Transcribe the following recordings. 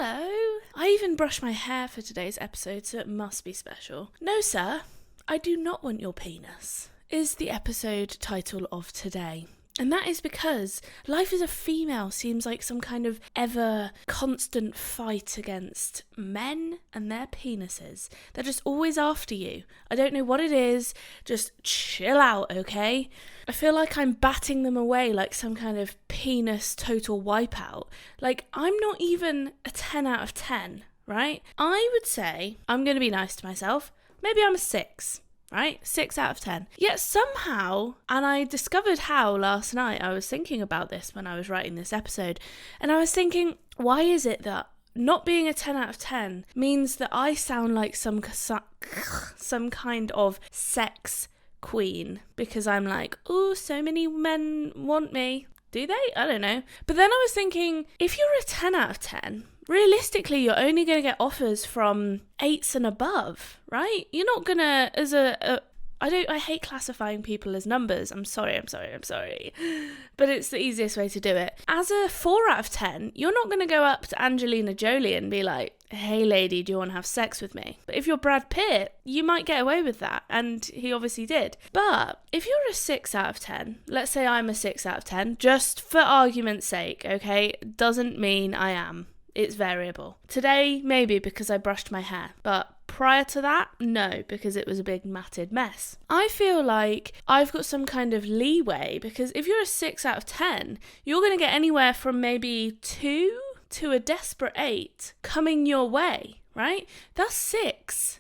Hello. I even brushed my hair for today's episode, so it must be special. No, sir, I do not want your penis, is the episode title of today. And that is because life as a female seems like some kind of ever constant fight against men and their penises. They're just always after you. I don't know what it is. Just chill out, okay? I feel like I'm batting them away like some kind of penis total wipeout. Like, I'm not even a 10 out of 10, right? I would say, I'm going to be nice to myself, maybe I'm a 6. Right? 6 out of 10. Yet somehow, and I discovered how last night, I was thinking about this when I was writing this episode, and I was thinking, why is it that not being a 10 out of 10 means that I sound like some kind of sex queen? Because I'm like, oh, so many men want me. Do they? I don't know. But then I was thinking, if you're a 10 out of 10, realistically, you're only going to get offers from 8s and above, right? You're not going to, I hate classifying people as numbers. I'm sorry. But it's the easiest way to do it. As a 4 out of 10, you're not going to go up to Angelina Jolie and be like, hey lady, do you want to have sex with me? But if you're Brad Pitt, you might get away with that. And he obviously did. But if you're a 6 out of 10, let's say I'm a 6 out of 10, just for argument's sake, okay? Doesn't mean I am. It's variable. Today, maybe because I brushed my hair, but prior to that, no, because it was a big matted mess. I feel like I've got some kind of leeway because if you're a 6 out of 10, you're going to get anywhere from maybe 2 to a desperate 8 coming your way, right? That's 6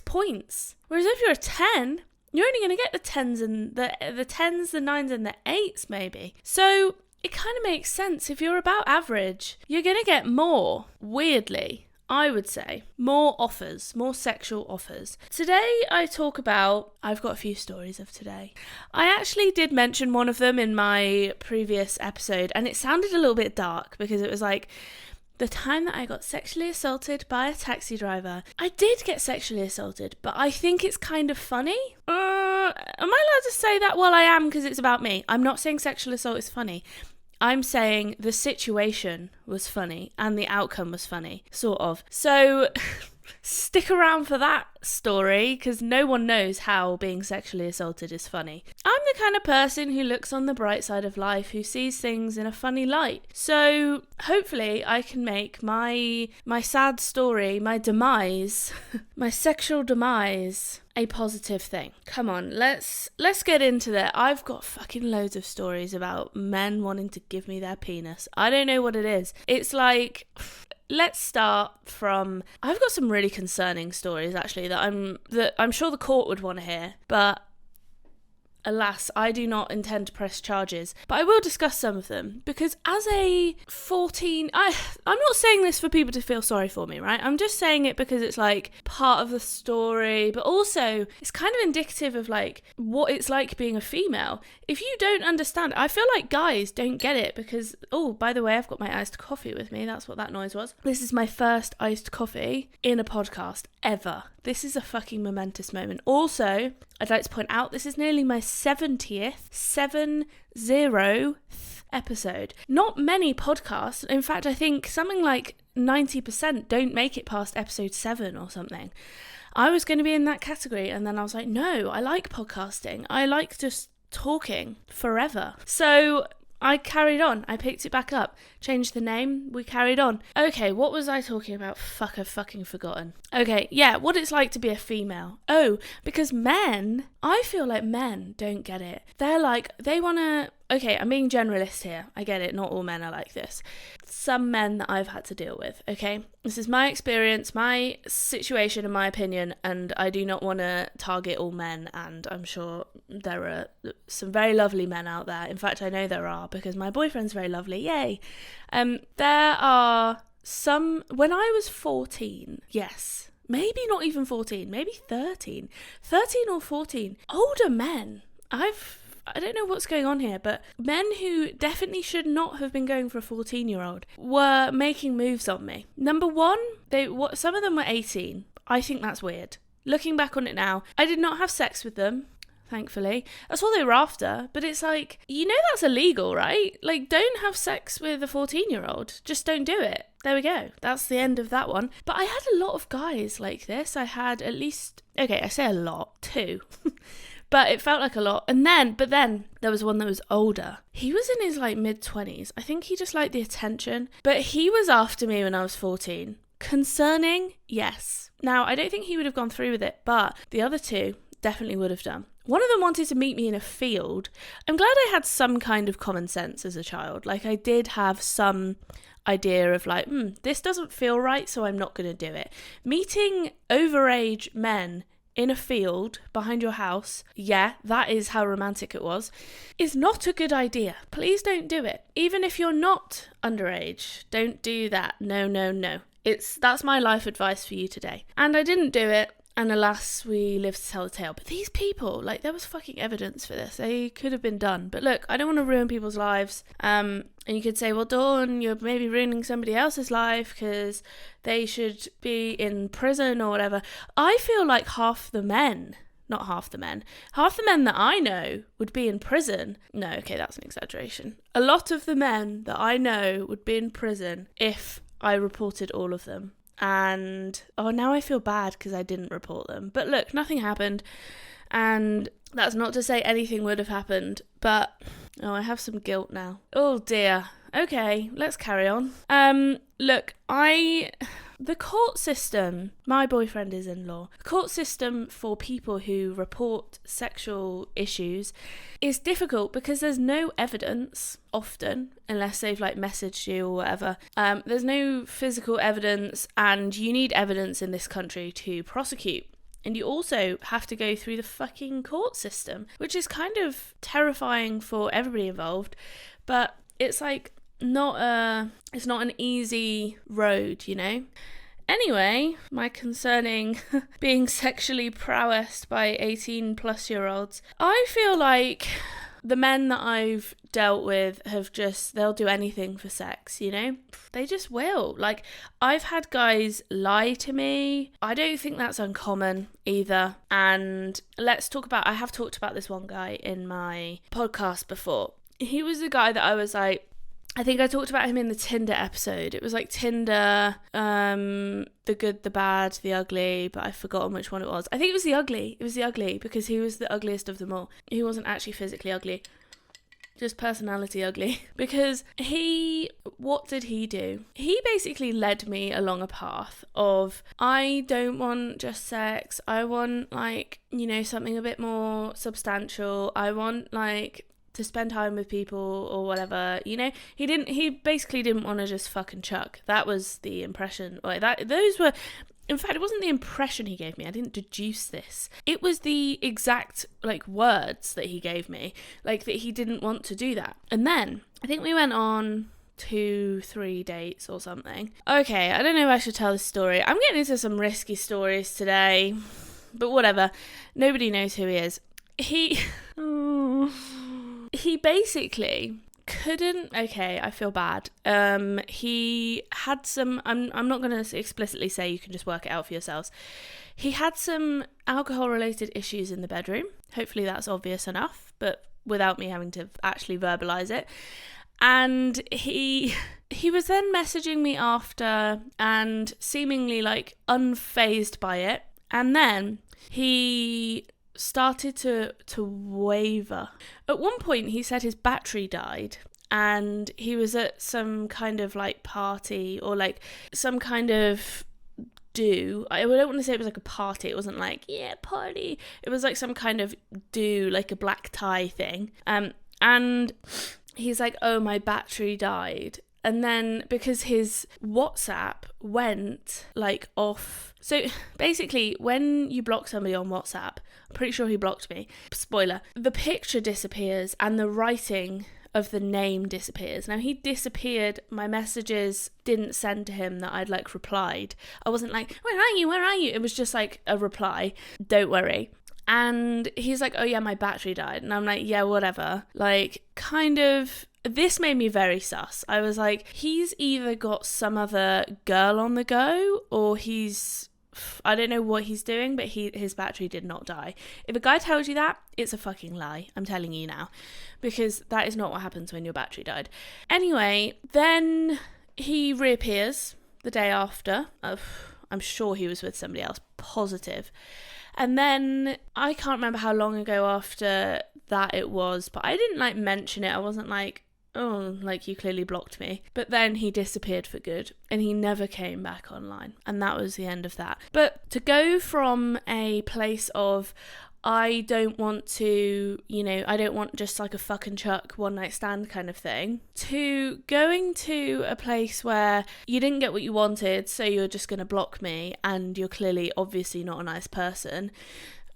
points. Whereas if you're a 10, you're only going to get the 10s and the 10s, the 9s and the 8s maybe. So it kind of makes sense. If you're about average, you're going to get more, weirdly, I would say. More offers, more sexual offers. Today I've got a few stories of today. I actually did mention one of them in my previous episode, and it sounded a little bit dark because it was like, the time that I got sexually assaulted by a taxi driver. I did get sexually assaulted, but I think it's kind of funny. Am I allowed to say that? Well, I am, because it's about me. I'm not saying sexual assault is funny. I'm saying the situation was funny and the outcome was funny, sort of. So stick around for that story, because no one knows how being sexually assaulted is funny. I'm the kind of person who looks on the bright side of life, who sees things in a funny light. So hopefully I can make my sad story, my demise, my sexual demise, a positive thing. Come on, let's get into that. I've got fucking loads of stories about men wanting to give me their penis. I don't know what it is. It's like, let's start from, I've got some really concerning stories actually that I'm sure the court would want to hear, but alas, I do not intend to press charges, but I will discuss some of them, because as a 14, I'm not saying this for people to feel sorry for me, right? I'm just saying it because it's like part of the story, but also it's kind of indicative of like what it's like being a female. If you don't understand, I feel like guys don't get it because, oh, by the way, I've got my iced coffee with me. That's what that noise was. This is my first iced coffee in a podcast ever. This is a fucking momentous moment. Also, I'd like to point out this is nearly my 70th episode. Not many podcasts, in fact, I think something like 90% don't make it past episode 7 or something. I was going to be in that category, and then I was like, no, I like podcasting. I like just talking forever. So I carried on. I picked it back up, changed the name, we carried on. Okay, what was I talking about? Fuck, I've fucking forgotten. Okay, yeah, what it's like to be a female. Oh, because men, I feel like men don't get it. They're like, they want to, okay, I'm being generalist here. I get it, not all men are like this. Some men that I've had to deal with, okay? This is my experience, my situation, and my opinion, and I do not want to target all men, and I'm sure there are some very lovely men out there. In fact, I know there are, because my boyfriend's very lovely, yay. There are some, when I was 14, yes, maybe not even 14, maybe 13 or 14, older men, I don't know what's going on here, but men who definitely should not have been going for a 14-year-old were making moves on me. Number one, some of them were 18. I think that's weird. Looking back on it now, I did not have sex with them. thankfully. That's all they were after. But it's like, that's illegal, right? Like, don't have sex with a 14-year-old. Just don't do it. There we go. That's the end of that one. But I had a lot of guys like this. I had at least, okay, I say a lot, 2. But it felt like a lot. But then there was one that was older. He was in his like mid-20s. I think he just liked the attention. But he was after me when I was 14. Concerning? Yes. Now, I don't think he would have gone through with it, but the other 2 definitely would have done. One of them wanted to meet me in a field. I'm glad I had some kind of common sense as a child. Like, I did have some idea of like, this doesn't feel right, so I'm not going to do it. Meeting overage men in a field behind your house, yeah, that is how romantic it was, is not a good idea. Please don't do it. Even if you're not underage, don't do that. No. That's my life advice for you today. And I didn't do it. And alas, we lived to tell the tale. But these people, like, there was fucking evidence for this. They could have been done. But look, I don't want to ruin people's lives. And you could say, well, Dawn, you're maybe ruining somebody else's life because they should be in prison or whatever. I feel like half the men that I know would be in prison. No, okay, that's an exaggeration. A lot of the men that I know would be in prison if I reported all of them. And now I feel bad because I didn't report them. But look, nothing happened. And that's not to say anything would have happened. But, I have some guilt now. Oh dear. Okay, let's carry on. Look, the court system, my boyfriend is in law. The court system for people who report sexual issues is difficult because there's no evidence often, unless they've like messaged you or whatever. There's no physical evidence, and you need evidence in this country to prosecute. And you also have to go through the fucking court system, which is kind of terrifying for everybody involved. But it's like it's not an easy road, Anyway, my concerning being sexually prowessed by 18-plus-year-olds. I feel like the men that I've dealt with they'll do anything for sex, They just will. Like, I've had guys lie to me. I don't think that's uncommon either. And I have talked about this one guy in my podcast before. He was the guy that I was like, I think I talked about him in the Tinder episode. It was like Tinder, the good, the bad, the ugly, but I've forgotten which one it was. I think it was the ugly. It was the ugly because he was the ugliest of them all. He wasn't actually physically ugly, just personality ugly. Because what did he do? He basically led me along a path of, I don't want just sex. I want something a bit more substantial. I want to spend time with people or whatever, he basically didn't want to just fucking chuck. That was the impression. In fact, it wasn't the impression he gave me. I didn't deduce this. It was the exact words that he gave me, that he didn't want to do that. And then I think we went on 2-3 dates or something. Okay, I don't know if I should tell this story. I'm getting into some risky stories today, but whatever. Nobody knows who he is. He basically couldn't, okay, I feel bad. He had some, I'm not going to explicitly say, you can just work it out for yourselves. He had some alcohol-related issues in the bedroom. Hopefully that's obvious enough, but without me having to actually verbalize it. And he was then messaging me after and seemingly unfazed by it. And then he started to waver. At one point he said his battery died and he was at some kind of party or some kind of do. I don't want to say it was a party. It wasn't party. It was some kind of do, a black tie thing. And he's like, oh, my battery died. And then because his WhatsApp went off. So basically when you block somebody on WhatsApp, I'm pretty sure he blocked me. Spoiler. The picture disappears and the writing of the name disappears. Now he disappeared. My messages didn't send to him that I'd replied. I wasn't where are you? Where are you? It was just a reply. Don't worry. And he's like, oh yeah, my battery died. And I'm like, yeah, whatever. This made me very sus. I was like, he's either got some other girl on the go or he's I don't know what he's doing, but his battery did not die. If a guy tells you that, it's a fucking lie. I'm telling you now, because that is not what happens when your battery died. Anyway, then he reappears the day after. I'm sure he was with somebody else, positive. And then I can't remember how long ago after that it was, but I didn't mention it. I wasn't oh, you clearly blocked me. But then he disappeared for good and he never came back online. And that was the end of that. But to go from a place of, I don't want to, I don't want just a fuck and chuck one night stand kind of thing, to going to a place where you didn't get what you wanted, so you're just going to block me, and you're clearly obviously not a nice person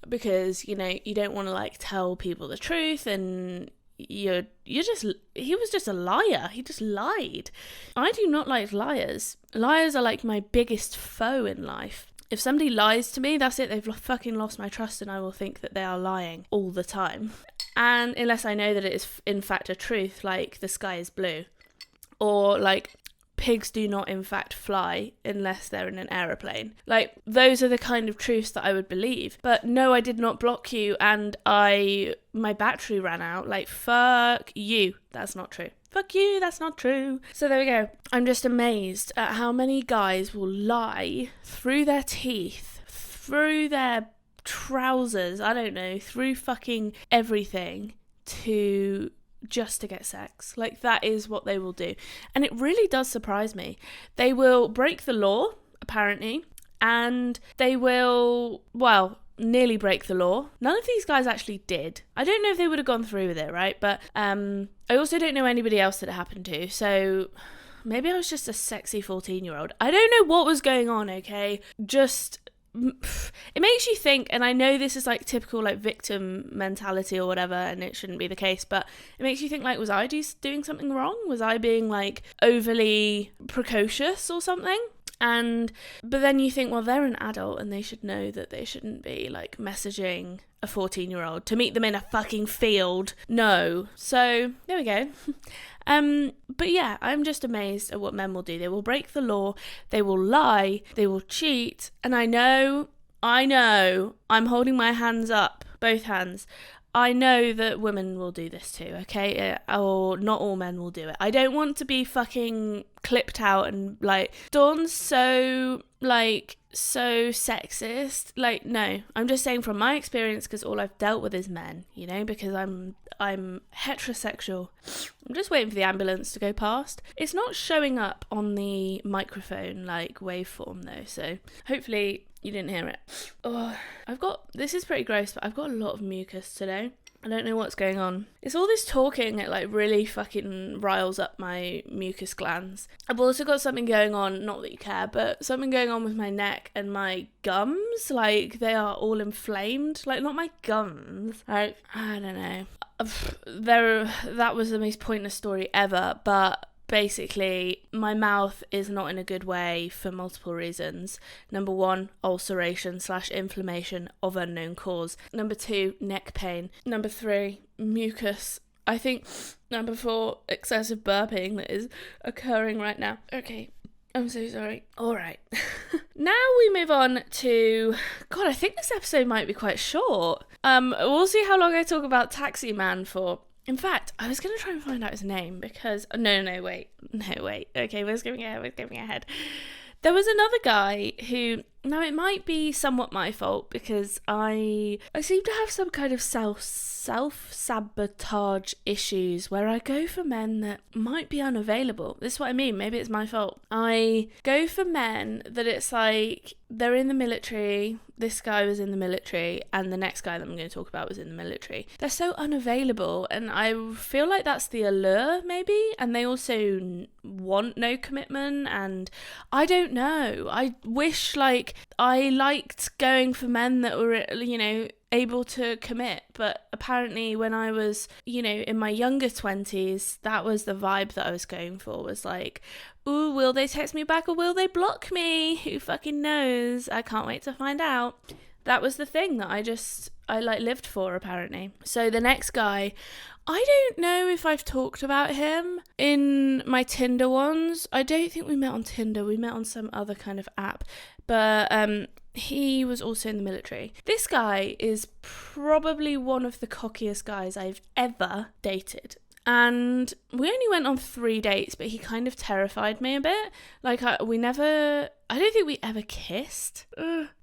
because, you don't want to tell people the truth, and he was just a liar. He just lied. I do not like liars. Liars are my biggest foe in life. If somebody lies to me, that's it. They've fucking lost my trust, and I will think that they are lying all the time. And unless I know that it is in fact a truth, the sky is blue, or pigs do not in fact fly unless they're in an aeroplane. Those are the kind of truths that I would believe. But no, I did not block you, and my battery ran out. Fuck you. That's not true. Fuck you, that's not true. So there we go. I'm just amazed at how many guys will lie through their teeth, through their trousers, I don't know, through fucking everything just to get sex. That is what they will do. And it really does surprise me. They will break the law, apparently, and they will, nearly break the law. None of these guys actually did. I don't know if they would have gone through with it, right? But I also don't know anybody else that it happened to, so maybe I was just a sexy 14-year-old. I don't know what was going on, okay? It makes you think, and I know this is typical victim mentality or whatever, and it shouldn't be the case, but it makes you think was I doing something wrong? Was I being overly precocious or something? But then you think, well, they're an adult and they should know that they shouldn't be messaging a 14-year-old to meet them in a fucking field. No. So there we go. But yeah, I'm just amazed at what men will do. They will break the law, they will lie, they will cheat, and I know, I'm holding my hands up, both hands. I know that women will do this too, okay? Or not all men will do it. I don't want to be fucking clipped out and Dawn's so sexist. No, I'm just saying from my experience, because all I've dealt with is men, because I'm heterosexual. I'm just waiting for the ambulance to go past. It's not showing up on the microphone waveform though, so hopefully you didn't hear it. Oh, this is pretty gross, but I've got a lot of mucus today. I don't know what's going on. It's all this talking, it really fucking riles up my mucus glands. I've also got something going on, not that you care, but something going on with my neck and my gums. They are all inflamed. Not my gums. I don't know. That was the most pointless story ever, but basically, my mouth is not in a good way for multiple reasons. Number 1, ulceration / inflammation of unknown cause. Number 2, neck pain. Number 3, mucus. I think number 4, excessive burping that is occurring right now. Okay, I'm so sorry. All right. Now we move on to... God, I think this episode might be quite short. We'll see how long I talk about Taxi Man for. In fact, I was going to try and find out his name because... No, wait. Okay, we're skipping ahead. There was another guy who... Now, it might be somewhat my fault because I seem to have some kind of self-sabotage issues where I go for men that might be unavailable. This is what I mean. Maybe it's my fault. I go for men that it's they're in the military. This guy was in the military and the next guy that I'm going to talk about was in the military. They're so unavailable and I feel like that's the allure maybe, and they also want no commitment, and I don't know. I wish I liked going for men that were, able to commit, but apparently when I was, in my younger 20s, that was the vibe that I was going for, was ooh, will they text me back or will they block me? Who fucking knows? I can't wait to find out. That was the thing that I like lived for, apparently. So the next guy, I don't know if I've talked about him in my Tinder ones. I don't think we met on Tinder. We met on some other kind of app. But he was also in the military. This guy is probably one of the cockiest guys I've ever dated. And we only went on 3 dates, but he kind of terrified me a bit. Like, I don't think we ever kissed.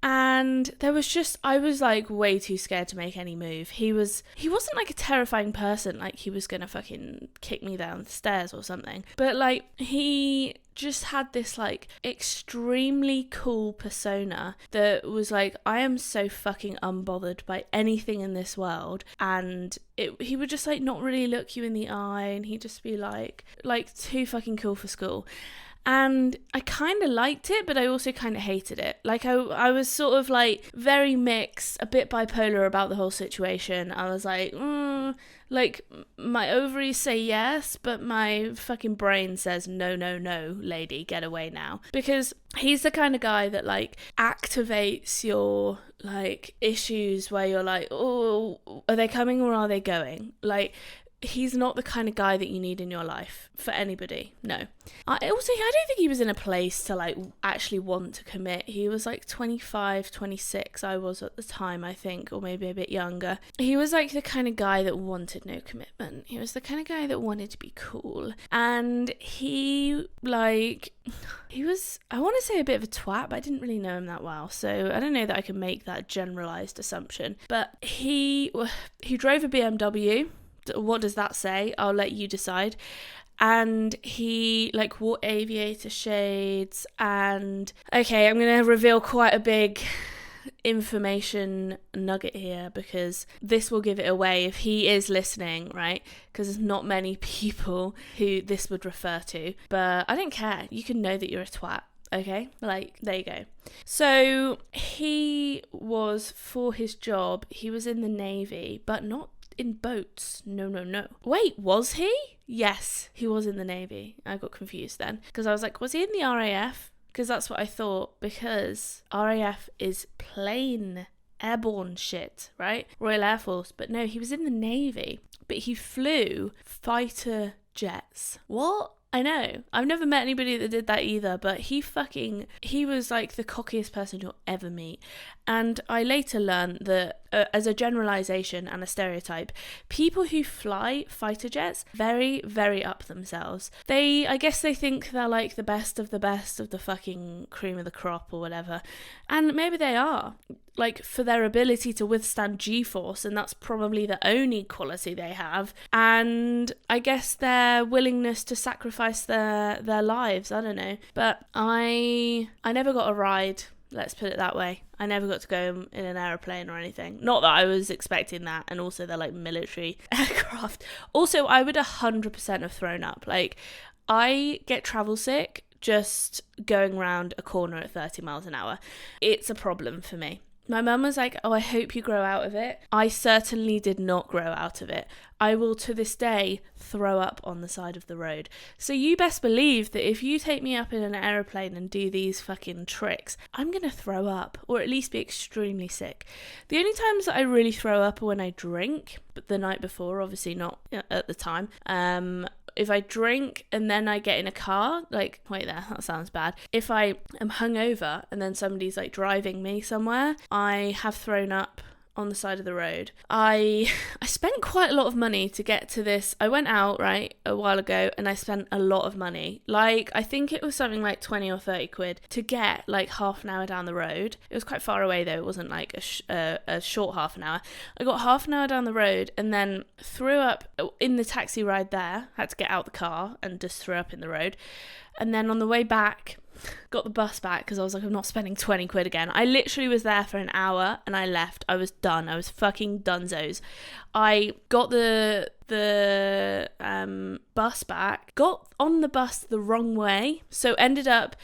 And I was like way too scared to make any move. He wasn't like a terrifying person, like he was gonna fucking kick me down the stairs or something. But like, he just had this like extremely cool persona that was like, I am so fucking unbothered by anything in this world. And he would just like not really look you in the eye, and he'd just be like too fucking cool for school. And I kind of liked it, but I also kind of hated it. Like, I was sort of like very mixed, a bit bipolar about the whole situation. I was like, like my ovaries say yes, but my fucking brain says no, lady, get away now. Because he's the kind of guy that like activates your like issues where you're like, oh, are they coming or are they going? Like, he's not the kind of guy that you need in your life for anybody. No. I don't think he was in a place to like actually want to commit. He was like 25, 26 I was at the time, I think, or maybe a bit younger. He was like the kind of guy that wanted no commitment. He was the kind of guy that wanted to be cool. And he was, I want to say, a bit of a twat, but I didn't really know him that well, so I don't know that I can make that generalized assumption. But he drove a BMW. What does that say? I'll let you decide. And he like wore aviator shades, and okay, I'm gonna reveal quite a big information nugget here, because this will give it away if he is listening, right? Because there's not many people who this would refer to, but I don't care. You can know that you're a twat. Okay, like, there you go. So he was, for his job, he was in the Navy, but not in boats. No. Wait, was he? Yes, he was in the Navy. I got confused then, because I was like, was he in the RAF? Because that's what I thought, because RAF is plain airborne shit, right? Royal Air Force. But no, he was in the Navy, but he flew fighter jets. What? I know. I've never met anybody that did that either, but he was like the cockiest person you'll ever meet. And I later learned that as a generalization and a stereotype, people who fly fighter jets very, very up themselves. I guess they think they're like the best of the fucking cream of the crop or whatever. And maybe they are, like, for their ability to withstand G-force, and that's probably the only quality they have. And I guess their willingness to sacrifice their lives, I don't know. But I never got a ride, let's put it that way. I never got to go in an aeroplane or anything. Not that I was expecting that. And also they're like military aircraft. Also, I would 100% have thrown up. Like, I get travel sick just going around a corner at 30 miles an hour. It's a problem for me. My mum was like, oh, I hope you grow out of it. I certainly did not grow out of it. I will to this day throw up on the side of the road. So you best believe that if you take me up in an aeroplane and do these fucking tricks, I'm going to throw up, or at least be extremely sick. The only times that I really throw up are when I drink, but the night before, obviously not at the time. If I drink and then I get in a car, like, wait there, that sounds bad. If I am hungover and then somebody's like driving me somewhere, I have thrown up on the side of the road. I spent quite a lot of money to get to this. I went out, right, a while ago, and I spent a lot of money. Like, I think it was something like 20 or 30 quid to get like half an hour down the road. It was quite far away though. It wasn't like a short half an hour. I got half an hour down the road and then threw up in the taxi ride there. Had to get out the car and just threw up in the road. And then on the way back, got the bus back because I was like, I'm not spending 20 quid again. I literally was there for an hour and I left. I was done. I was fucking dunzos. I got the bus back, got on the bus the wrong way, so ended up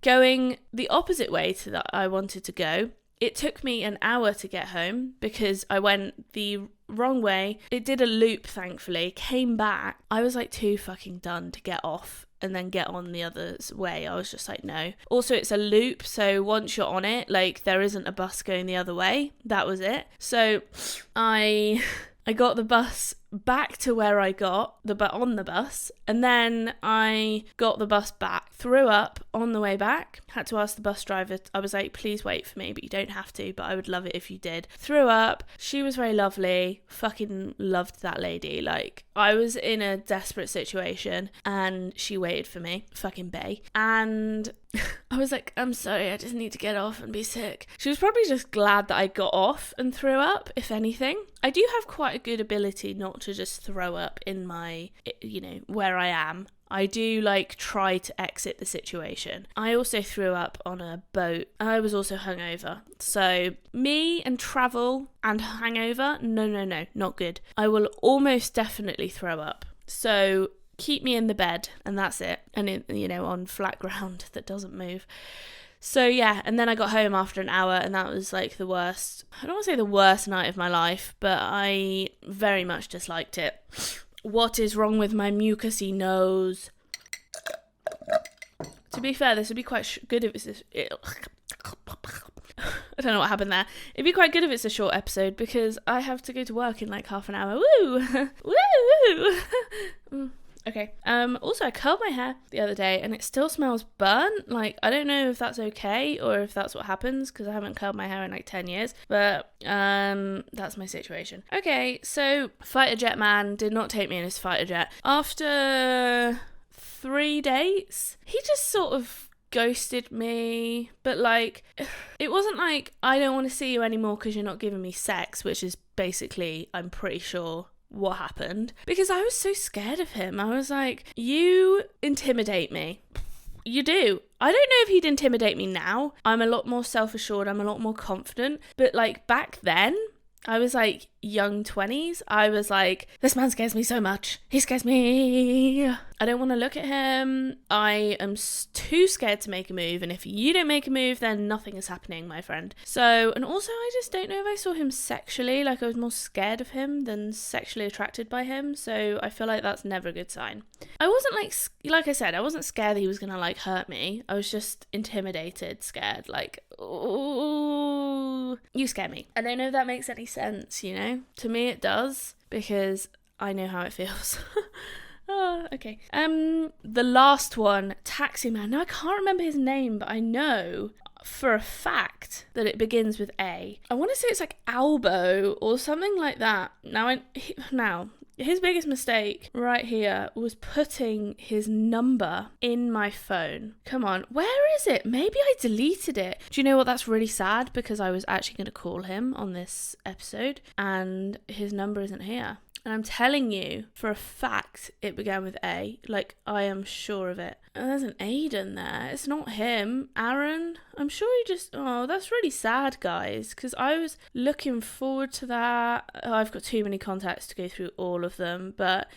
going the opposite way to that I wanted to go. It took me an hour to get home because I went the wrong way. It did a loop, thankfully, came back. I was like too fucking done to get off and then get on the other way. I was just like, no. Also, it's a loop, so once you're on it, like, there isn't a bus going the other way. That was it. So I got the bus back to where I got on the bus, and then I got the bus back, threw up on the way back, had to ask the bus driver, I was like, please wait for me, but you don't have to, but I would love it if you did. Threw up. She was very lovely, fucking loved that lady. Like, I was in a desperate situation and she waited for me, fucking bae, and I was like, I'm sorry, I just need to get off and be sick. She was probably just glad that I got off and threw up, if anything. I do have quite a good ability not to just throw up in my, where I am. I do like try to exit the situation. I also threw up on a boat. I was also hungover. So me and travel and hangover, no, not good. I will almost definitely throw up. So keep me in the bed and that's it. And on flat ground that doesn't move. So yeah, and then I got home after an hour and that was like the worst, I don't want to say the worst night of my life, but I very much disliked it. What is wrong with my mucusy nose? To be fair, this would be quite good if it's I don't know what happened there. It'd be quite good if it's a short episode because I have to go to work in like half an hour. Woo! Woo! Okay. Also, I curled my hair the other day and it still smells burnt. Like, I don't know if that's okay or if that's what happens because I haven't curled my hair in like 10 years. But that's my situation. Okay, so fighter jet man did not take me in his fighter jet. After 3 dates, he just sort of ghosted me. But like, it wasn't like, I don't want to see you anymore because you're not giving me sex, which is basically, I'm pretty sure, what happened, because I was so scared of him. I was like, you intimidate me. You do. I don't know if he'd intimidate me now. I'm a lot more self-assured. I'm a lot more confident. But like back then, I was like young 20s. I was like, this man scares me so much. He scares me. I don't want to look at him. I am too scared to make a move. And if you don't make a move, then nothing is happening, my friend. So, and also I just don't know if I saw him sexually. Like I was more scared of him than sexually attracted by him. So I feel like that's never a good sign. I wasn't like I said, I wasn't scared that he was going to like hurt me. I was just intimidated, scared. Like, ooh, you scare me. I don't know if that makes any sense, you know? To me it does, because I know how it feels. Oh, okay. The last one, Taxi Man. Now I can't remember his name, but I know for a fact that it begins with A. I want to say it's like Albo or something like that. Now, his biggest mistake right here was putting his number in my phone. Come on, where is it? Maybe I deleted it. Do you know what? That's really sad because I was actually going to call him on this episode and his number isn't here. And I'm telling you, for a fact, it began with A. Like, I am sure of it. And there's an Aiden there. It's not him. Aaron? I'm sure he just... Oh, that's really sad, guys. Because I was looking forward to that. Oh, I've got too many contacts to go through all of them. But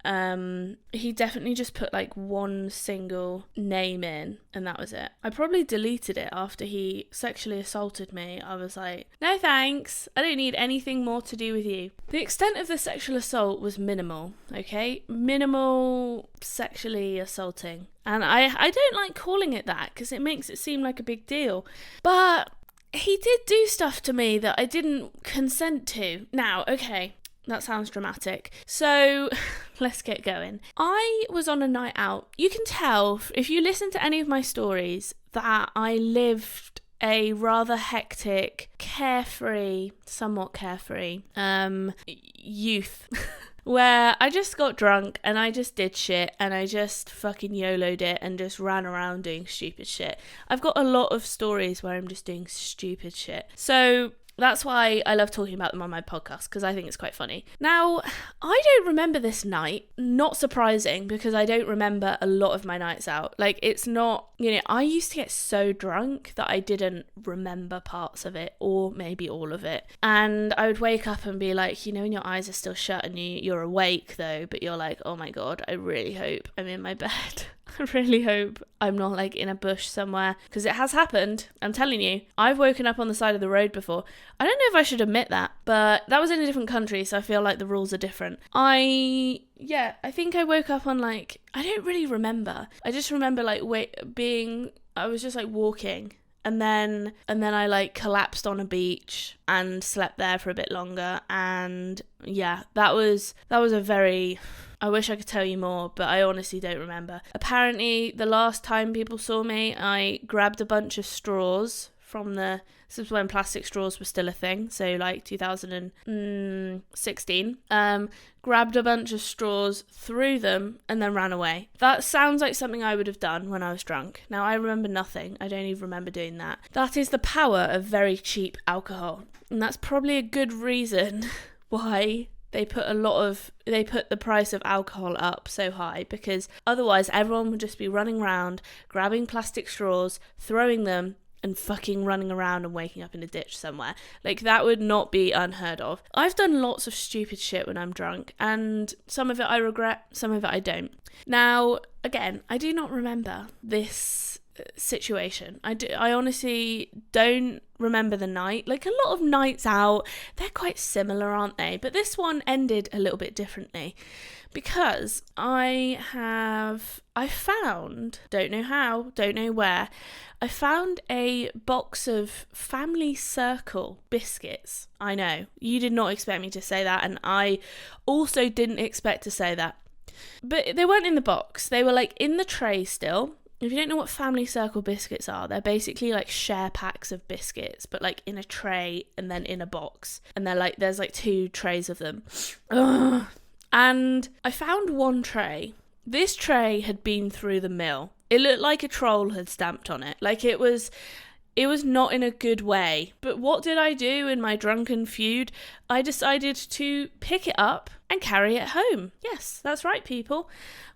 he definitely just put, like, one single name in. And that was it. I probably deleted it after he sexually assaulted me. I was like, no thanks. I don't need anything more to do with you. The extent of the sexual assault was minimal, okay? Minimal sexually assaulting. And I don't like calling it that because it makes it seem like a big deal. But he did do stuff to me that I didn't consent to. Now, okay, that sounds dramatic. So let's get going. I was on a night out. You can tell if you listen to any of my stories that I lived a rather hectic, somewhat carefree youth. Where I just got drunk and I just did shit and I just fucking YOLO'd it and just ran around doing stupid shit. I've got a lot of stories where I'm just doing stupid shit. So that's why I love talking about them on my podcast, because I think it's quite funny. Now, I don't remember this night. Not surprising, because I don't remember a lot of my nights out. Like, it's not, I used to get so drunk that I didn't remember parts of it, or maybe all of it. And I would wake up and be like, when your eyes are still shut and you're awake though, but you're like, oh my God, I really hope I'm in my bed. I really hope I'm not like in a bush somewhere, because it has happened. I'm telling you, I've woken up on the side of the road before. I don't know if I should admit that, but that was in a different country, so I feel like the rules are different. I yeah, I think I woke up on like, I don't really remember. I just remember like I was just like walking. And then I like collapsed on a beach and slept there for a bit longer. And yeah, that was a very, I wish I could tell you more, but I honestly don't remember. Apparently, the last time people saw me, I grabbed a bunch of straws from this was when plastic straws were still a thing, so like 2016, grabbed a bunch of straws, threw them, and then ran away. That sounds like something I would have done when I was drunk. Now, I remember nothing. I don't even remember doing that. That is the power of very cheap alcohol, and that's probably a good reason why they put the price of alcohol up so high, because otherwise everyone would just be running around, grabbing plastic straws, throwing them, and fucking running around and waking up in a ditch somewhere. Like, that would not be unheard of. I've done lots of stupid shit when I'm drunk, and some of it I regret, some of it I don't. Now, again, I do not remember this situation. I honestly don't remember the night. Like, a lot of nights out, they're quite similar, aren't they? But this one ended a little bit differently, because I found, don't know how, don't know where, I found a box of Family Circle biscuits. I know, you did not expect me to say that, and I also didn't expect to say that. But they weren't in the box, they were like in the tray still. If you don't know what Family Circle biscuits are, they're basically like share packs of biscuits, but like in a tray and then in a box. And there's like 2 trays of them. Ugh. And I found one tray. This tray had been through the mill. It looked like a troll had stamped on it. Like, it was not in a good way. But what did I do in my drunken feud? I decided to pick it up and carry it home. Yes, that's right, people.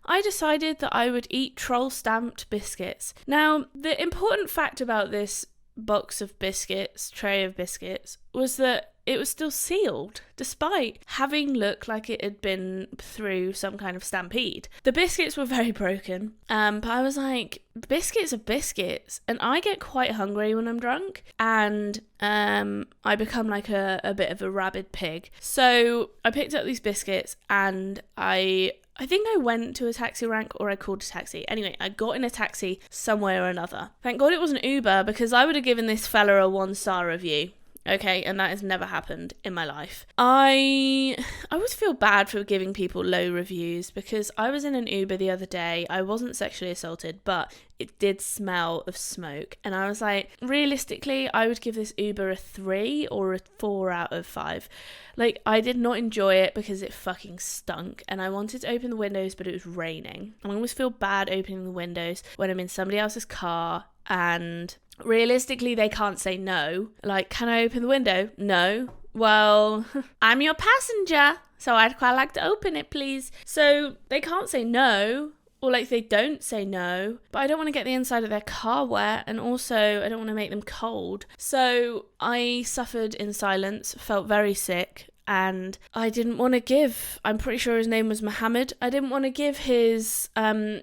I decided that I would eat troll-stamped biscuits. Now, the important fact about this box of biscuits, tray of biscuits, was that it was still sealed, despite having looked like it had been through some kind of stampede. The biscuits were very broken, but I was like, biscuits are biscuits, and I get quite hungry when I'm drunk, and I become like a bit of a rabid pig. So I picked up these biscuits, and I think I went to a taxi rank, or I called a taxi. Anyway, I got in a taxi somewhere or another. Thank God it wasn't Uber, because I would have given this fella a 1-star review. Okay, and that has never happened in my life. I always feel bad for giving people low reviews, because I was in an Uber the other day. I wasn't sexually assaulted, but it did smell of smoke. And I was like, realistically, I would give this Uber a 3 or a 4 out of 5. Like, I did not enjoy it because it fucking stunk. And I wanted to open the windows, but it was raining. I always feel bad opening the windows when I'm in somebody else's car, and realistically, they can't say no. Like, can I open the window? No. Well, I'm your passenger, so I'd quite like to open it, please. So they can't say no, or like they don't say no, but I don't want to get the inside of their car wet, and also I don't want to make them cold. So I suffered in silence, felt very sick, and I didn't want to give, I'm pretty sure his name was Mohammed, I didn't want to give his Uber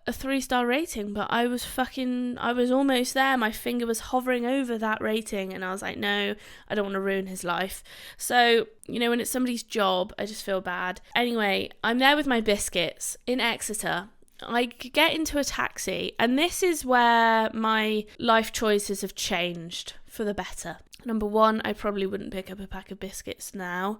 a 3-star rating, but I was almost there. My finger was hovering over that rating, and I was like, no, I don't want to ruin his life. So, you know, when it's somebody's job, I just feel bad. Anyway, I'm there with my biscuits in Exeter. I get into a taxi, and this is where my life choices have changed for the better. Number 1, I probably wouldn't pick up a pack of biscuits now.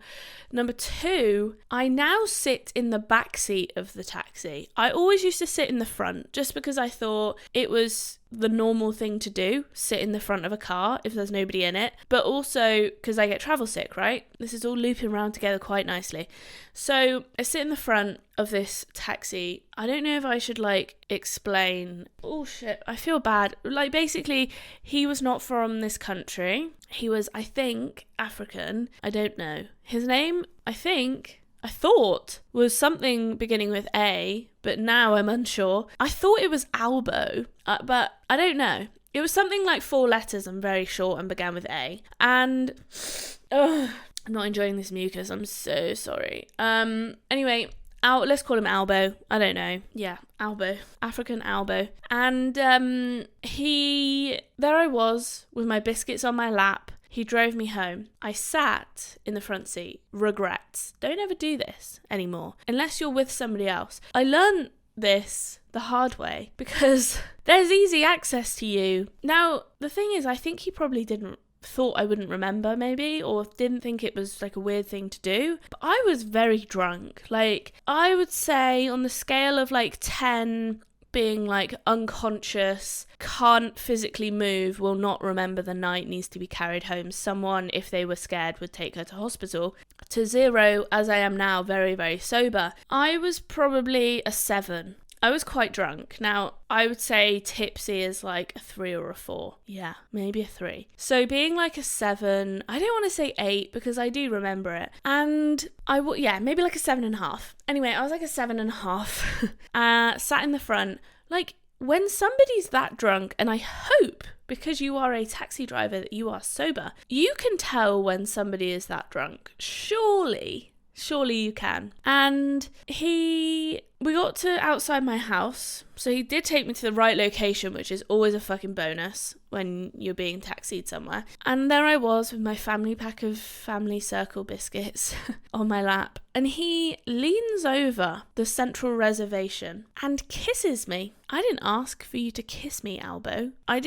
Number 2, I now sit in the back seat of the taxi. I always used to sit in the front just because I thought it was the normal thing to do, sit in the front of a car if there's nobody in it, but also because I get travel sick, right? This is all looping around together quite nicely. So I sit in the front of this taxi. I don't know if I should like explain. Oh shit, I feel bad. Like, basically, he was not from this country. He was, I think, African. I don't know. His name, I thought was something beginning with A, but now I'm unsure. I thought it was Albo, but I don't know. It was something like 4 letters and very short and began with A. And I'm not enjoying this mucus. I'm so sorry. Anyway, let's call him Albo. I don't know. Yeah, Albo. African Albo. And there I was with my biscuits on my lap. He drove me home. I sat in the front seat. Regrets. Don't ever do this anymore unless you're with somebody else. I learned this the hard way because there's easy access to you. Now, the thing is, I think he probably thought I wouldn't remember maybe, or didn't think it was like a weird thing to do. But I was very drunk. Like, I would say on the scale of like 10 being like unconscious, can't physically move, will not remember the night, needs to be carried home, someone, if they were scared, would take her to hospital, to 0 as I am now, very, very sober, I was probably a 7. I was quite drunk. Now, I would say tipsy is like a 3 or a 4. Yeah, maybe a 3. So being like a 7, I don't want to say 8 because I do remember it. And maybe like a 7.5. Anyway, I was like a 7.5. Sat in the front. Like, when somebody's that drunk, and I hope, because you are a taxi driver, that you are sober, you can tell when somebody is that drunk. Surely you can. And we got to outside my house, so he did take me to the right location, which is always a fucking bonus when you're being taxied somewhere. And there I was with my family pack of Family Circle biscuits on my lap, and he leans over the central reservation and kisses me. I didn't ask for you to kiss me, Albo. I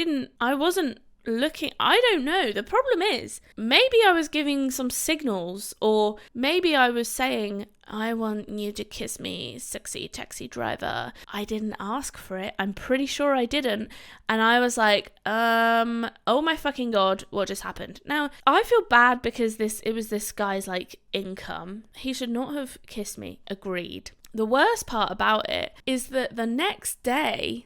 wasn't looking. I don't know. The problem is, maybe I was giving some signals, or maybe I was saying, I want you to kiss me, sexy taxi driver. I didn't ask for it. I'm pretty sure I didn't. And I was like, oh my fucking God, what just happened? Now, I feel bad because it was this guy's like income. He should not have kissed me. Agreed. The worst part about it is that the next day,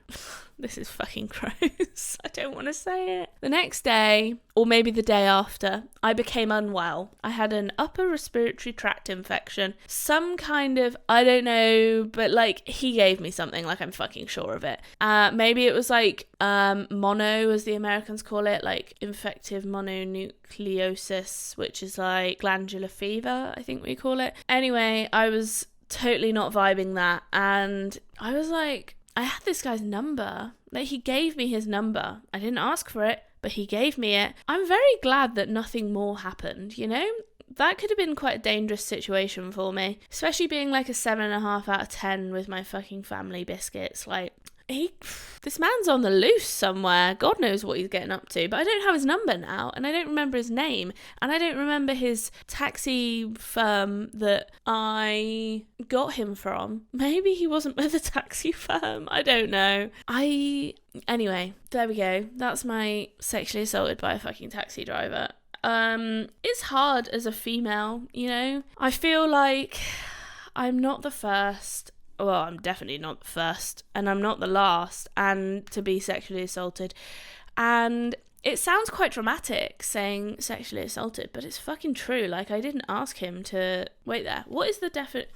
this is fucking gross, I don't want to say it. The next day, or maybe the day after, I became unwell. I had an upper respiratory tract infection, some kind of, I don't know, but like he gave me something, like I'm fucking sure of it. Maybe it was like mono, as the Americans call it, like infective mononucleosis, which is like glandular fever, I think we call it. Anyway, I was totally not vibing that, and I was like, I had this guy's number. Like, he gave me his number. I didn't ask for it, but he gave me it. I'm very glad that nothing more happened, you know? That could have been quite a dangerous situation for me, especially being like a 7.5 out of 10 with my fucking family biscuits. Like, this man's on the loose somewhere. God knows what he's getting up to. But I don't have his number now, and I don't remember his name, and I don't remember his taxi firm that I got him from. Maybe he wasn't with a taxi firm. I don't know. Anyway, there we go. That's my sexually assaulted by a fucking taxi driver. It's hard as a female, you know? I feel like I'm not the first. Well, I'm definitely not the first, and I'm not the last, and to be sexually assaulted. And it sounds quite dramatic saying sexually assaulted, but it's fucking true. Like, I didn't ask him to... Wait there. What is the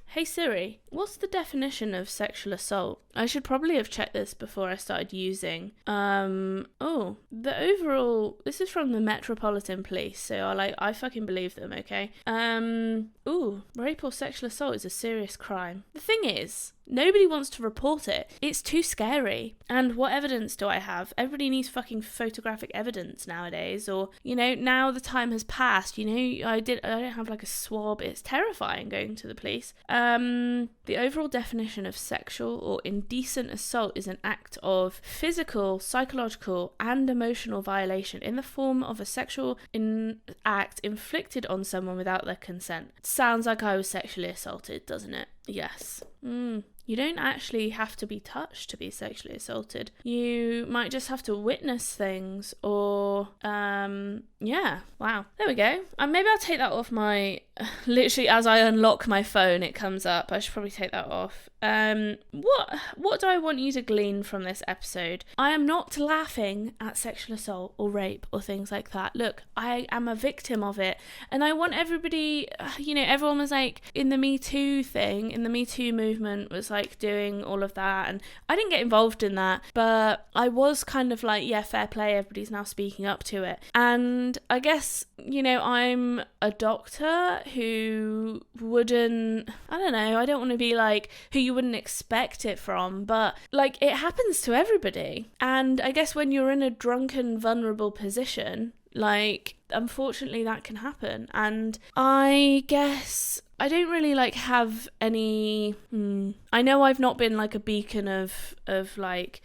Hey Siri, what's the definition of sexual assault? I should probably have checked this before I started using. The overall... This is from the Metropolitan Police, so I fucking believe them, okay? Rape or sexual assault is a serious crime. The thing is, nobody wants to report it. It's too scary. And what evidence do I have? Everybody needs fucking photographic evidence nowadays, or, you know, now the time has passed, you know, I don't have like a swab. It's terrifying going to the police. The overall definition of sexual or indecent assault is an act of physical, psychological, and emotional violation in the form of a sexual act inflicted on someone without their consent. Sounds like I was sexually assaulted, doesn't it? Yes. You don't actually have to be touched to be sexually assaulted. You might just have to witness things, or, yeah, wow. There we go. Maybe I'll take that off my, literally as I unlock my phone, it comes up. I should probably take that off. What do I want you to glean from this episode? I am not laughing at sexual assault or rape or things like that. Look, I am a victim of it, and I want everybody, you know, everyone was like, in the Me Too thing, in the Me Too movement, was like doing all of that, and I didn't get involved in that, but I was kind of like, yeah, fair play, everybody's now speaking up to it. And I guess, you know, I'm a doctor who wouldn't, I don't know, I don't want to be like who you wouldn't expect it from, but like, it happens to everybody. And I guess when you're in a drunken, vulnerable position, Like, unfortunately, that can happen. And I guess I don't really like have any. I know I've not been like a beacon of like.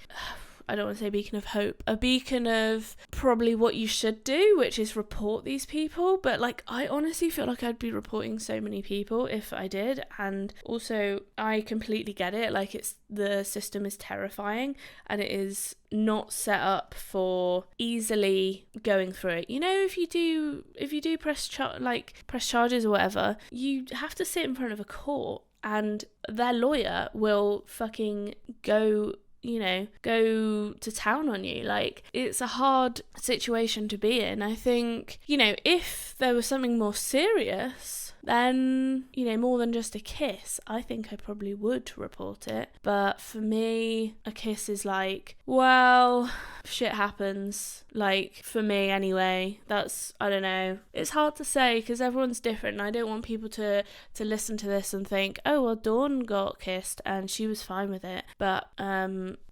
I don't want to say beacon of hope, a beacon of probably what you should do, which is report these people. But like, I honestly feel like I'd be reporting so many people if I did. And also, I completely get it. Like, the system is terrifying and it is not set up for easily going through it. You know, if you do press charges or whatever, you have to sit in front of a court and their lawyer will fucking go to town on you. Like, it's a hard situation to be in. I think, if there was something more serious, then, more than just a kiss, I think I probably would report it. But for me, a kiss is like, well, shit happens. Like, for me anyway, I don't know. It's hard to say because everyone's different. And I don't want people to listen to this and think, oh, well, Dawn got kissed and she was fine with it. But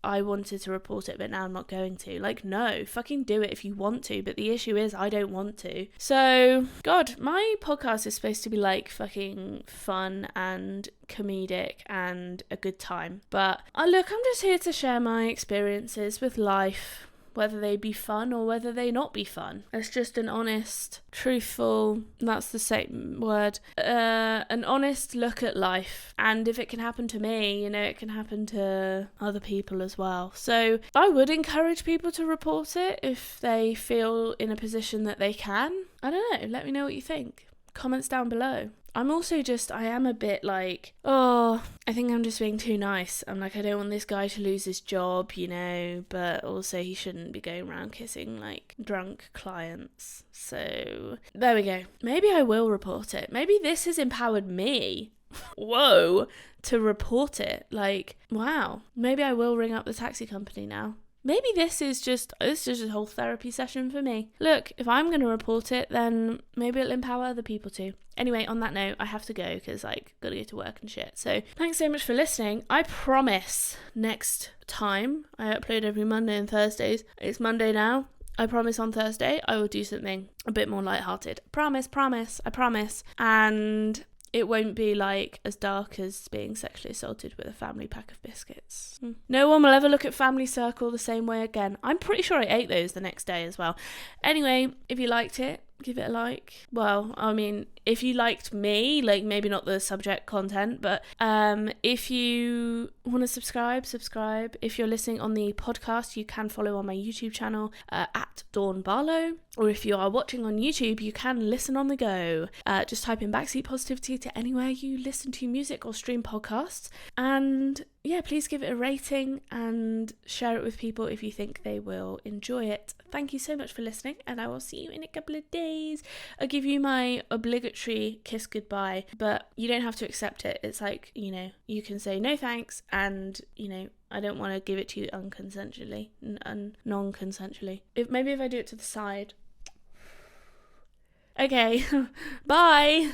I wanted to report it, but now I'm not going to. Like, no, fucking do it if you want to. But the issue is I don't want to. So, God, my podcast is supposed to be like fucking fun and comedic and a good time. But look, I'm just here to share my experiences with life, whether they be fun or whether they not be fun. It's just an honest, truthful, that's the same word, an honest look at life. And if it can happen to me, it can happen to other people as well. So I would encourage people to report it if they feel in a position that they can. I don't know, let me know what you think. Comments down below. I am a bit like, I think I'm just being too nice. I'm like, I don't want this guy to lose his job, but also he shouldn't be going around kissing like drunk clients. So there we go. Maybe I will report it. Maybe this has empowered me. Whoa, to report it. Like, wow. Maybe I will ring up the taxi company now. Maybe this is just a whole therapy session for me. Look, if I'm going to report it, then maybe it'll empower other people too. Anyway, on that note, I have to go because, gotta go to work and shit. So, thanks so much for listening. I promise next time, I upload every Monday and Thursdays. It's Monday now. I promise on Thursday, I will do something a bit more lighthearted. Promise, I promise. And it won't be like as dark as being sexually assaulted with a family pack of biscuits. No one will ever look at Family Circle the same way again. I'm pretty sure I ate those the next day as well. Anyway, if you liked it, give it a like. Well, I mean, if you liked me, like maybe not the subject content, but if you want to subscribe. If you're listening on the podcast, you can follow on my YouTube channel at Dawn Barlow. Or if you are watching on YouTube, you can listen on the go. Just type in Backseat Positivity to anywhere you listen to music or stream podcasts. And yeah, please give it a rating and share it with people if you think they will enjoy it. Thank you so much for listening, and I will see you in a couple of days. I'll give you my obligatory kiss goodbye, but you don't have to accept it. It's like, you can say no thanks, and, I don't want to give it to you unconsensually, non-consensually. Maybe if I do it to the side. Okay, bye!